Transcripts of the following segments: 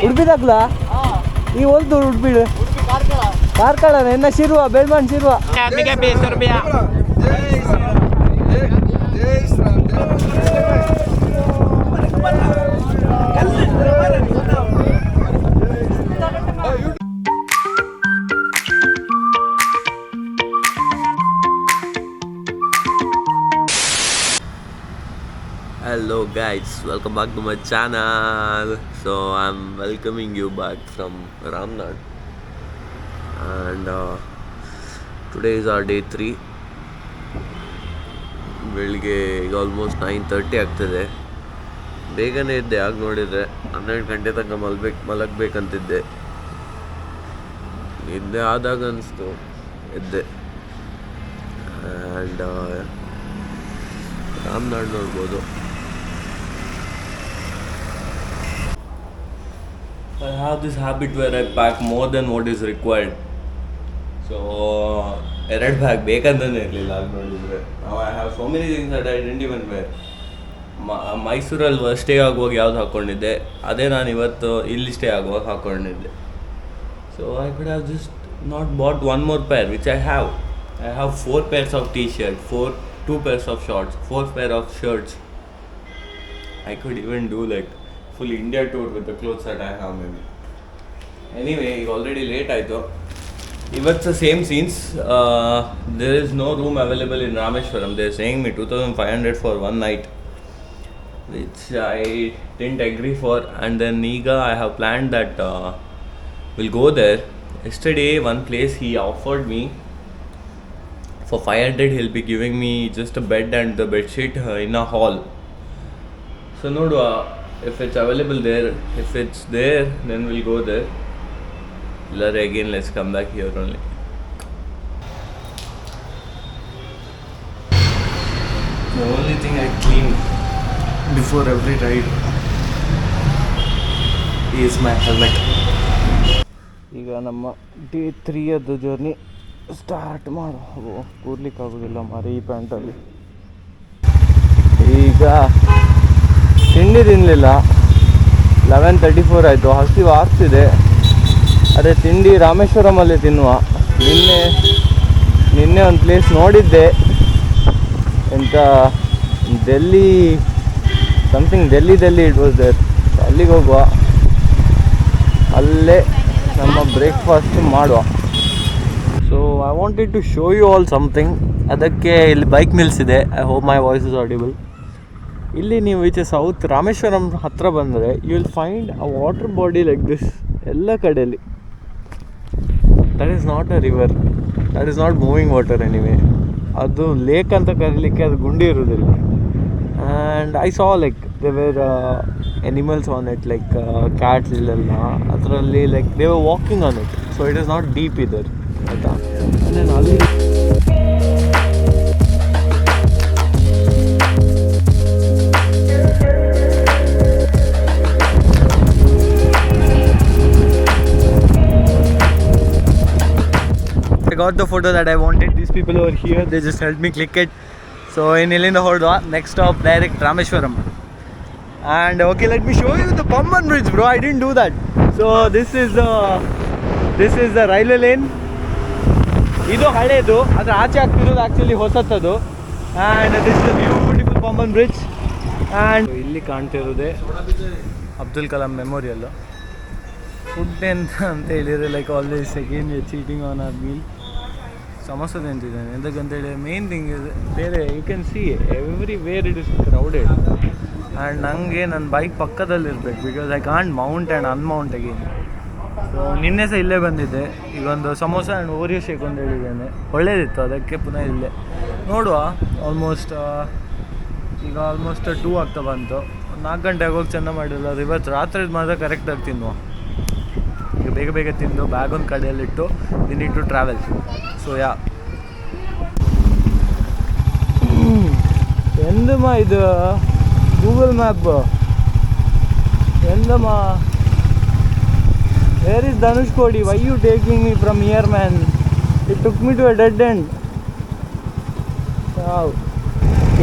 ಉಡುಪಿದಾಗ್ಲ ಈ ಒಂದು ಉಡುಪಿಡು ಕಾರ್ಕಳ ಎನ್ನ Shirva Belman Shirva Hello guys, welcome back to my channel. So I'm welcoming you back from Ramnad and today is our day 3. ಬೆಳಿಗ್ಗೆ ಈಗ almost 9:30 ಆಗ್ತದೆ. ಬೇಗನೆ ಇದ್ದೆ, ಆಗ ನೋಡಿದರೆ 12 ಗಂಟೆ ತನಕ ಮಲಗಬೇಕಂತಿದ್ದೆ. ನಿದ್ದೆ ಆದಾಗ ಅನಿಸ್ತು ಎದ್ದೆ. ಆ್ಯಂಡ್ ರಾಮ್ನಾಡ್ ನೋಡ್ಬೋದು. I have this habit where I pack more than what is required. So, 2 bag ಬೇಕಂತಾನೆ ಇರಲಿಲ್ಲ ಆಗ ನೋಡಿದರೆ. Now I have so many things that I didn't even wear. ಮೈಸೂರಲ್ಲಿ ಸ್ಟೇ ಆಗುವಾಗ ಯಾವ್ದು ಹಾಕ್ಕೊಂಡಿದ್ದೆ ಅದೇ ನಾನು ಇವತ್ತು ಇಲ್ಲಿ ಸ್ಟೇ ಆಗುವಾಗ ಹಾಕ್ಕೊಂಡಿದ್ದೆ. So I could have just not bought one more pair, which I have. I have 4 pairs of t-shirt, 2 pairs of shorts, 4 pair of shirts. I could even do like full India tour with the clothes that I have maybe. Anyway, ಈಗ already late ಆಯಿತು. ಇವತ್ತು same scenes. there is no room available in Rameshwaram. They are saying me 2500 for one night, which I didn't agree for. And then Niga, I have planned that we'll go there. Yesterday one place he offered me for 500. He'll be giving me just a bed and the bed sheet in a hall. So nodu, if it's available there, if it's there, then we'll go there. Again, let's come back here only. The only thing I clean before every ride is my helmet. ಈಗ ನಮ್ಮ day 3 journey start ಮಾಡೋ. ಕೂರ್ಲಿಕ್ಕಾಗೋದಿಲ್ಲ ಮಾರಿ ಈ ಪ್ಯಾಂಟಲ್ಲಿ. ಈಗ ತಿಂಡಿ ತಿನ್ನಲಿಲ್ಲ, 11:34 ಆಯಿತು. ಹಸಿವು ಆಗ್ತಿದೆ. ಅದೇ ತಿಂಡಿ ರಾಮೇಶ್ವರಮಲ್ಲೇ ತಿನ್ನುವ. ನಿನ್ನೆ ಒಂದು ಪ್ಲೇಸ್ ನೋಡಿದ್ದೆ, ಎಂಥ ಡೆಲ್ಲಿ ಇಟ್ ವಾಸ್ ದೇರ್. ಅಲ್ಲಿಗೆ ಹೋಗುವ, ಅಲ್ಲೇ ನಮ್ಮ ಬ್ರೇಕ್ಫಾಸ್ಟ್ ಮಾಡುವ. So I wanted to show you all something. ಅದಕ್ಕೆ ಇಲ್ಲಿ ಬೈಕ್ ನಿಲ್ಲಿಸಿದೆ. I hope my voice is audible. ಇಲ್ಲಿ ನೀವು ಈಚೆ ಸೌತ್ ರಾಮೇಶ್ವರಂ ಹತ್ತಿರ ಬಂದರೆ you will find a water body like this ಎಲ್ಲ ಕಡೆಯಲ್ಲಿ. That is not a river, that is not moving water anyway. ಅದು ಲೇಕ್ ಅಂತ ಕರೀಲಿಕ್ಕೆ ಅದು ಗುಂಡಿ ಇರೋದಿಲ್ಲ. And I saw like they were animals on it, like cats ಇಲ್ಲೆಲ್ಲ ಅದರಲ್ಲಿ like they were walking on it. So it is not deep ಇದರ್ ಆಯಿತಾ. ನಾನು ಅಲ್ಲಿ got the photo that I wanted. These people over here, they just helped me click it. So in Ilinda Hordwa, next stop direct Rameshwaram. And okay, let me show you the Pamban bridge, bro. I didn't do that. So this is the railway lane. Idu haledu, adra aache ಆಗ್ತಿರೋದು actually ಹೊಸತದು. And this is the beautiful Pamban bridge. And ಇಲ್ಲಿ ಕಾಣ್ತಿರೋದೆ Abdul Kalam memorial. Food ಅಂತ ಹೇಳಿದ್ರೆ like always again we are cheating on our meal. Samosa ತಿಂತಿದ್ದೇನೆ ಎಂತಕ್ಕಂತೇಳಿ. Main thing is ಬೇರೆ you can see everywhere it is crowded. And ನನಗೆ ನನ್ನ bike ಪಕ್ಕದಲ್ಲಿರ್ಬೇಕು, because I can't mount and unmount again. So ನಿನ್ನೆ ಸಹ ಇಲ್ಲೇ ಬಂದಿದ್ದೆ. ಈಗ ಒಂದು ಸಮೋಸ ಆ್ಯಂಡ್ ಓರಿಯೋ ಶೇಕ್ ಒಂದು ಹೇಳಿದ್ದೇನೆ, ಒಳ್ಳೇದಿತ್ತು. ಅದಕ್ಕೆ ಪುನಃ ಇಲ್ಲೇ ನೋಡುವ. ಈಗ ಆಲ್ಮೋಸ್ಟ್ 2 ಆಗ್ತಾ ಬಂತು. 4 ಗಂಟೆಗೆ ಹೋಗಿ ಚೆಂದ ಮಾಡಿಲ್ಲ. ಇವತ್ತು ರಾತ್ರಿ ಮಾತ್ರ ಕರೆಕ್ಟಾಗಿ ತಿನ್ನುವ. ಈಗ ಬೇಗ ತಿಂದು ಬ್ಯಾಗ್ ಒಂದು ಕಡೆಯಲ್ಲಿಟ್ಟು we need to travel. So yeah ಎಂದಮ್ಮ ಇದು ಗೂಗಲ್ ಮ್ಯಾಪ್ ಎಂದಮ್ಮ. Where is Dhanushkodi? Why you taking me from here man? It took me to a dead end.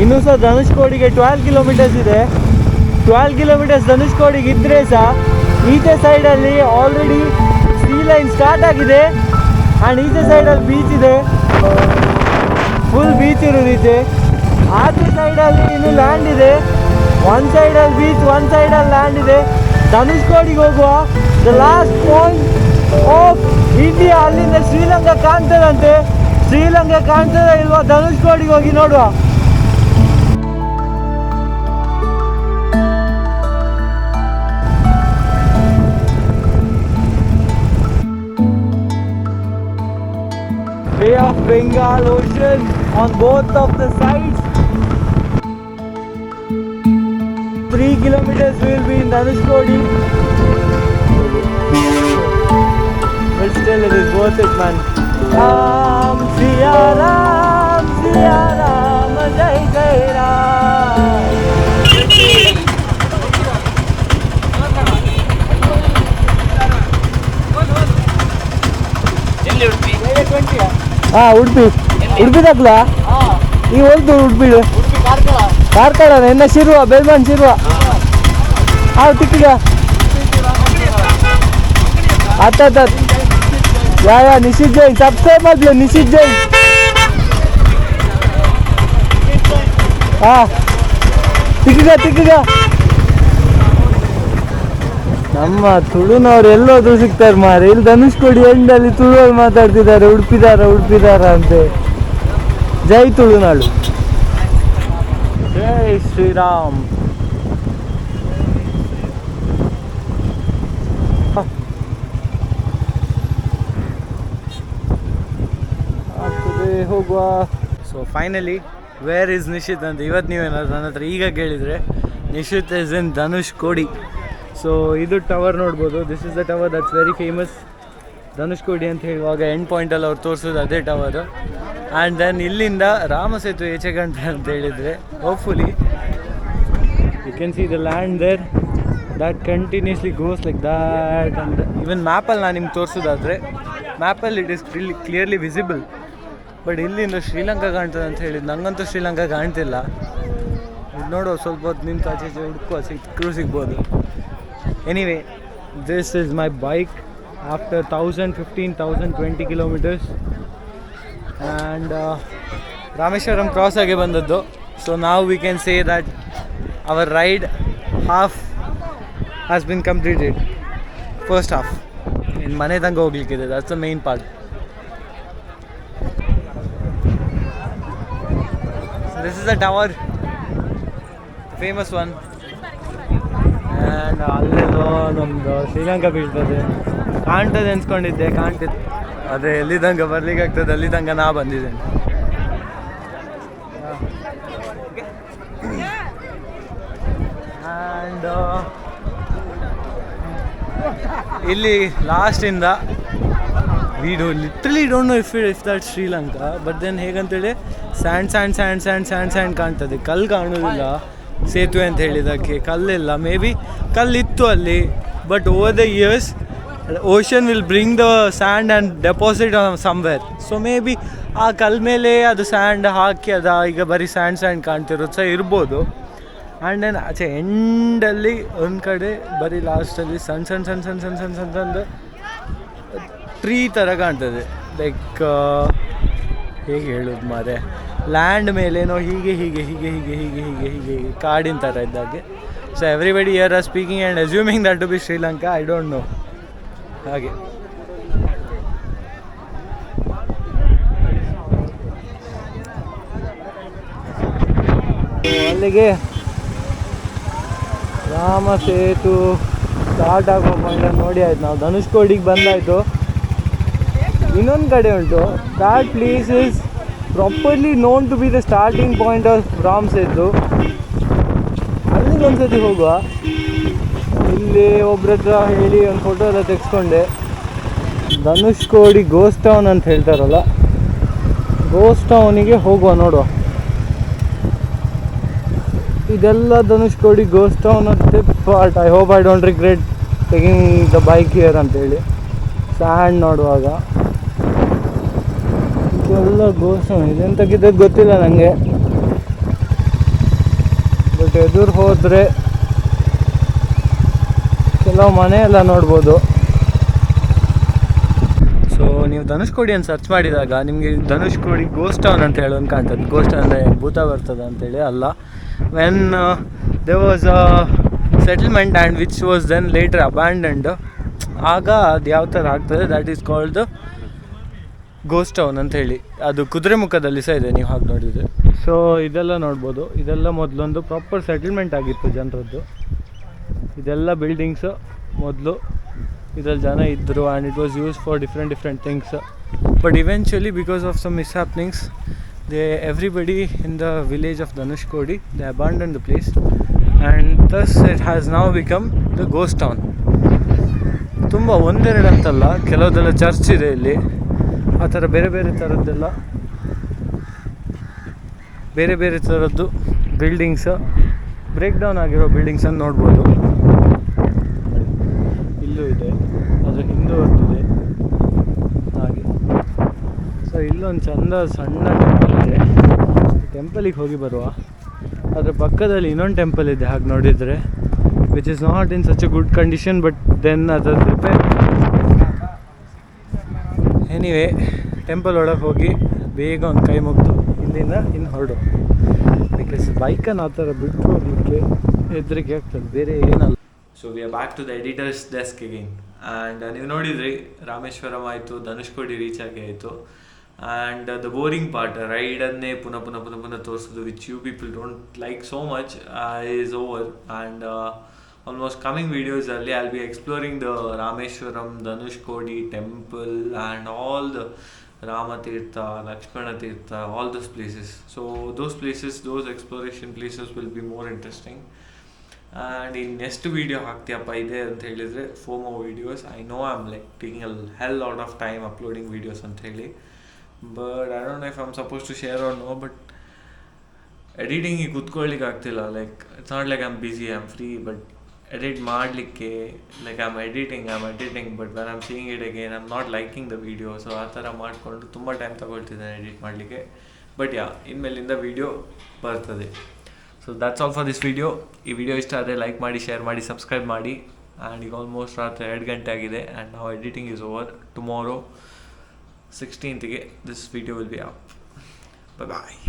ಇನ್ನೂ ಸಹ ಧನುಷ್ಕೋಡಿಗೆ 12 ಕಿಲೋಮೀಟರ್ಸ್ ಇದೆ. 12 ಕಿಲೋಮೀಟರ್ಸ್ ಧನುಷ್ಕೋಡಿಗೆ ಇದ್ದರೆ ಸಹ ಈಚೆ ಸೈಡಲ್ಲಿ ಆಲ್ರೆಡಿ ಸೀ ಲೈನ್ ಸ್ಟಾರ್ಟ್ ಆಗಿದೆ ಆ್ಯಂಡ್ ಈಚೆ ಸೈಡಲ್ಲಿ ಬೀಚ್ ಇದೆ, ಫುಲ್ ಬೀಚ್ ಇರೋದು ಈಚೆ. ಆಚೆ ಸೈಡಲ್ಲಿ ಇನ್ನು ಲ್ಯಾಂಡ್ ಇದೆ, ಒಂದು ಸೈಡಲ್ಲಿ ಬೀಚ್, ಒಂದು ಸೈಡಲ್ಲಿ ಲ್ಯಾಂಡ್ ಇದೆ. ಧನುಷ್ಕೋಡಿಗೆ ಹೋಗುವ the last point of India. ಅಲ್ಲಿಂದ ಶ್ರೀಲಂಕಾ ಕಾಣ್ತದಂತೆ. ಶ್ರೀಲಂಕಾ ಕಾಣ್ತದ ಇಲ್ವಾ? ಧನುಷ್ಕೋಡಿಗೆ ಹೋಗಿ ನೋಡುವ. Bay of Bengal Ocean on both of the sides. 3 kilometers will be in Dhanushkodi. But still it is worth it, man. Ram Siya Ram Siya Ram Jai Jai Ram. Udupi Udupi ತಕ್ಕಲ ಈಗ ಹೋಗ್ತು ಉಡುಪಿಡು ಕಾರ್ಕಳ ಎನ್ನ ಶಿರುವ ಬೆಲ್ಮನ್ ಶಿರುವ ತಿಕ್ಕಿಗ ಅತ್ತ ಯಾ Nishit Jain subscribe ಮಾಡ್ಲಿ ನಿಶಿತ್ ಜೈನ್. ತಿಕ್ಕಿಗ ನಮ್ಮ ತುಳುನವ್ರು ಎಲ್ಲೋದ್ರು ಸಿಗ್ತಾರೆ ಮಾರೆ. ಇಲ್ಲಿ ಧನುಷ್ಕೋಡಿ ಎಂಡಲ್ಲಿ ತುಳುವರು ಮಾತಾಡ್ತಿದ್ದಾರೆ, ಉಡುಪಿದಾರ ಅಂತೆ. ಜೈ ತುಳುನಾಡು, ಜೈ ಶ್ರೀರಾಮ್. ಹೋಗುವ. So finally where is Nishit ಅಂತ ಇವತ್ತು ನೀವೇನಾದ್ರು ನನ್ನ ಹತ್ರ ಈಗ ಕೇಳಿದರೆ, Nishit is in Dhanushkodi. So ಇದು ಟವರ್ ನೋಡ್ಬೋದು. This is the tower that's very famous. Dhanushkodi ಅಂತ ಹೇಳುವಾಗ ಎಂಡ್ ಪಾಯಿಂಟಲ್ಲಿ ಅವ್ರು ತೋರಿಸೋದು ಅದೇ ಟವರು. ಆ್ಯಂಡ್ ದೆನ್ ಇಲ್ಲಿಂದ ರಾಮಸೇತು ಈಚೆ ಕಾಣ್ತ ಅಂತ ಹೇಳಿದರೆ, hopefully you can see the land there that continuously goes like that. And even ಮ್ಯಾಪಲ್ಲಿ ನಾನು ನಿಮ್ಗೆ ತೋರಿಸೋದಾದರೆ, ಮ್ಯಾಪಲ್ಲಿ it is clearly visible. But ಇಲ್ಲಿಂದ ಶ್ರೀಲಂಕಾ ಕಾಣ್ತದೆ ಅಂತ ಹೇಳಿದ್ದು, ನಂಗಂತೂ ಶ್ರೀಲಂಕಾ ಕಾಣ್ತಿಲ್ಲ. ನೋಡೋ ಸ್ವಲ್ಪ ಹೊತ್ತು ನಿಂತು ಆಚೆ ಹುಡುಕುವ, ಸಿಗ್ಬೋದು. Anyway, this is my bike after 1020 kilometers and Rameshwaram cross age bandaddu. So now we can say that our ride half has been completed. First half in mane tanga hoglikkide, that's the main part. So this is the tower, famous one. And ಅಲ್ಲೆಲ್ಲೋ ನಮ್ಮದು ಶ್ರೀಲಂಕಾ ಬೀಳ್ತದೆ ಕಾಣ್ತದೆ ಅನ್ಸ್ಕೊಂಡಿದ್ದೆ, ಕಾಣ್ತಿತ್ತು. ಆದರೆ ಎಲ್ಲಿ ತನಕ ಬರ್ಲಿಕ್ಕೆ ಆಗ್ತದೆ ಅಲ್ಲಿ ತನಕ ನಾ ಬಂದಿದ್ದೇನೆ. ಆ್ಯಂಡ್ ಇಲ್ಲಿ ಲಾಸ್ಟಿಂದ we literally don't know if that Sri Lanka. But then ಹೇಗಂತೇಳಿ ಸ್ಯಾಂಡ್ ಕಾಣ್ತದೆ, ಕಲ್ಲು ಕಾಣೋದಿಲ್ಲ. ಸೇತುವೆ ಅಂತ ಹೇಳಿದ್ದಕ್ಕೆ ಕಲ್ಲಿಲ್ಲ, ಮೇ ಬಿ ಕಲ್ಲಿತ್ತು ಅಲ್ಲಿ. But over the years ocean will bring the sand and deposit somewhere. So may be ಆ ಕಲ್ ಮೇಲೆ ಅದು ಸ್ಯಾಂಡ್ ಹಾಕಿ ಈಗ ಬರೀ ಸ್ಯಾಂಡ್ ಕಾಣ್ತಿರೋದು ಸಹ ಇರ್ಬೋದು. ಆ್ಯಂಡ್ ದೆನ್ ಆಚೆ ಎಂಡಲ್ಲಿ ಒಂದು ಕಡೆ ಬರೀ ಲಾಸ್ಟಲ್ಲಿ ಸಣ್ಣ ಟ್ರೀ ಥರ ಕಾಣ್ತದೆ. ಲೈಕ್ ಹೇಗೆ ಹೇಳೋದು ಮಾರೆ, ಲ್ಯಾಂಡ್ ಮೇಲೇನೋ ಹೀಗೆ ಕಾಡಿನ ಥರ ಇದ್ದಾಗೆ. So everybody here are speaking and assuming that to be Sri Lanka. I don't know. ಹಾಗೆ ಅಲ್ಲಿಗೆ ರಾಮ ಸೇತು ಸ್ಟಾರ್ಟ್ ಆಗೋ ಪಾಯಿಂಟನ್ನು ನೋಡಿ ಆಯ್ತು. ನಾವು ಧನುಷ್ಕೋಡಿಗೆ ಬಂದಾಯಿತು. ಇನ್ನೊಂದು ಕಡೆ ಉಂಟು, that place is properly known to be the starting point of Ram Setu. ಅಲ್ಲಿಗೆ ಒಂದ್ಸತಿ ಹೋಗುವ. ಇಲ್ಲಿ ಒಬ್ರ ಹತ್ರ ಹೇಳಿ ಒಂದು ಫೋಟೋ ಎಲ್ಲ ತೆಗೆಸ್ಕೊಂಡೆ. ಧನುಷ್ಕೋಡಿ ಗೋಸ್ಟ್ ಟೌನ್ ಅಂತ ಹೇಳ್ತಾರಲ್ಲ, ಗೋಸ್ಟ್ ಟೌನಿಗೆ ಹೋಗುವ, ನೋಡುವ. ಇದೆಲ್ಲ ಧನುಷ್ಕೋಡಿ ಗೋಸ್ಟ್ ಟೌನ್ ಅಂತ part. I hope I don't regret taking the bike here ಅಂತೇಳಿ. ಸ್ಯಾಂಡ್ ನೋಡುವಾಗ ಇದೆಲ್ಲ ಗೋಸ್ಟ್ ಟೌನ್. ಇದೆಂತಕ್ಕಿದ್ದದ್ದು ಗೊತ್ತಿಲ್ಲ ನನಗೆ. ಬಟ್ ಎದುರು ಹೋದರೆ ಕೆಲವು ಮನೆ ಎಲ್ಲ ನೋಡ್ಬೋದು. ಸೊ ನೀವು ಧನುಷ್ಕೋಡಿ ಅಂತ ಸರ್ಚ್ ಮಾಡಿದಾಗ ನಿಮಗೆ ಧನುಷ್ಕೋಡಿ ಗೋಸ್ಟ್ ಟೌನ್ ಅಂತ ಹೇಳಿ ಒಂದು ಕಾಣ್ತದೆ. ಗೋಸ್ಟ್ ಅಂದರೆ ಭೂತ ಬರ್ತದೆ ಅಂತೇಳಿ ಅಲ್ಲ. When they was a settlement and which was then later abandoned, ಆಗ ಅದು ಯಾವ ಥರ ಆಗ್ತದೆ, that is called ghost town ಅಂತ ಹೇಳಿ. ಅದು ಕುದುರೆಮುಖದಲ್ಲಿ ಸಹ ಇದೆ ನೀವು ಹಾಗೆ ನೋಡಿದರೆ. ಸೊ ಇದೆಲ್ಲ ನೋಡ್ಬೋದು. ಇದೆಲ್ಲ ಮೊದಲೊಂದು ಪ್ರಾಪರ್ ಸೆಟಲ್ಮೆಂಟ್ ಆಗಿತ್ತು ಜನರದ್ದು. ಇದೆಲ್ಲ ಬಿಲ್ಡಿಂಗ್ಸು ಮೊದಲು ಇದರಲ್ಲಿ ಜನ ಇದ್ದರು and it was use for different things. But eventually because of some mishappenings everybody in the village of Dhanushkodi, they abandoned the place and thus it has now become the ghost town. ತುಂಬ ಒಂದೆರಡು ಅಂತಲ್ಲ, ಕೆಲವುದೆಲ್ಲ church ಇದೆ ಇಲ್ಲಿ. ಆ ಥರ ಬೇರೆ ಥರದ್ದು buildings, break down ಆಗಿರೋ ಬಿಲ್ಡಿಂಗ್ಸನ್ನು ನೋಡ್ಬೋದು. ಇಲ್ಲೂ ಇದೆ, ಅದರ ಹಿಂದೂ ಒಂದಿದೆ ಹಾಗೆ. ಸೊ ಇಲ್ಲೊಂದು ಚಂದ ಸಣ್ಣ ಟೆಂಪಲ್ ಇದೆ. ಟೆಂಪಲಿಗೆ ಹೋಗಿ ಬರುವ. ಅದರ ಪಕ್ಕದಲ್ಲಿ ಇನ್ನೊಂದು ಟೆಂಪಲ್ ಇದೆ ಹಾಗೆ ನೋಡಿದರೆ, which is not in such a good condition, but then ಅದರ ರಿಪೇರ್. ಎನಿವೇ ಟೆಂಪಲ್ ಒಳಗೆ ಹೋಗಿ ಬೇಗ ಒಂದು ಕೈ ಮುಗಿದು ಇಲ್ಲಿಂದ ಇನ್ನು ಹೊರಡು. ಬಿಕಾಸ್ ಬೈಕನ್ನು ಆ ಥರ ಬಿಟ್ಟು ಹೋಗಲಿಕ್ಕೆ ಹೆದರಿಕೆ ಆಗ್ತದೆ, ಬೇರೆ ಏನಲ್ಲ. So we are back to the editor's desk again. And ನೀವು ನೋಡಿದ್ರಿ ರಾಮೇಶ್ವರಂ ಆಯಿತು, ಧನುಷ್ಕೋಡಿ ರೀಚ್ ಆಗಿ ಆಯಿತು. ಆ್ಯಂಡ್ ದ ಬೋರಿಂಗ್ ಪಾರ್ಟ್, ರೈಡನ್ನೇ ಪುನಃ ತೋರಿಸೋದು, which you people don't like so much, is over. And almost coming ವೀಡಿಯೋಸಲ್ಲಿ I will be exploring the Rameswaram, Dhanushkodi temple and all the Ramatirtha, Lakshmana Tirtha, all those places. So those exploration places will be more interesting. And in next video ಹಾಕ್ತೀಯಪ್ಪ ಇದೆ ಅಂತ ಹೇಳಿದರೆ FOMO videos. I know I'm like taking a hell lot of time uploading videos ಅಂತ ಹೇಳಿ, but I don't know if I'm supposed to share or no. But ಎಡಿಟಿಂಗಿಗೆ ಕೂತ್ಕೊಳ್ಳಿಕ್ಕೆ ಆಗ್ತಿಲ್ಲ. Like it's not like I'm busy, I'm free, but edit ಮಾಡಲಿಕ್ಕೆ like I'm editing, but when I'm seeing it again I'm not liking the video. So ಆ ಥರ ಮಾಡಿಕೊಂಡು ತುಂಬ time ತಗೊಳ್ತಿದ್ದೇನೆ edit ಮಾಡಲಿಕ್ಕೆ. ಬಟ್ ಇನ್ಮೇಲಿಂದ ವಿಡಿಯೋ ಬರ್ತದೆ. So that's all for this video. ಈ ವಿಡಿಯೋ ಇಷ್ಟ ಆದರೆ ಲೈಕ್ ಮಾಡಿ, ಶೇರ್ ಮಾಡಿ, ಸಬ್ಸ್ಕ್ರೈಬ್ ಮಾಡಿ. ಆ್ಯಂಡ್ ಈಗ ಆಲ್ಮೋಸ್ಟ್ ರಾತ್ರಿ 2 ಗಂಟೆ ಆಗಿದೆ ಆ್ಯಂಡ್ ನಾವು editing is over. Tomorrow 16th this video will be up. Bye.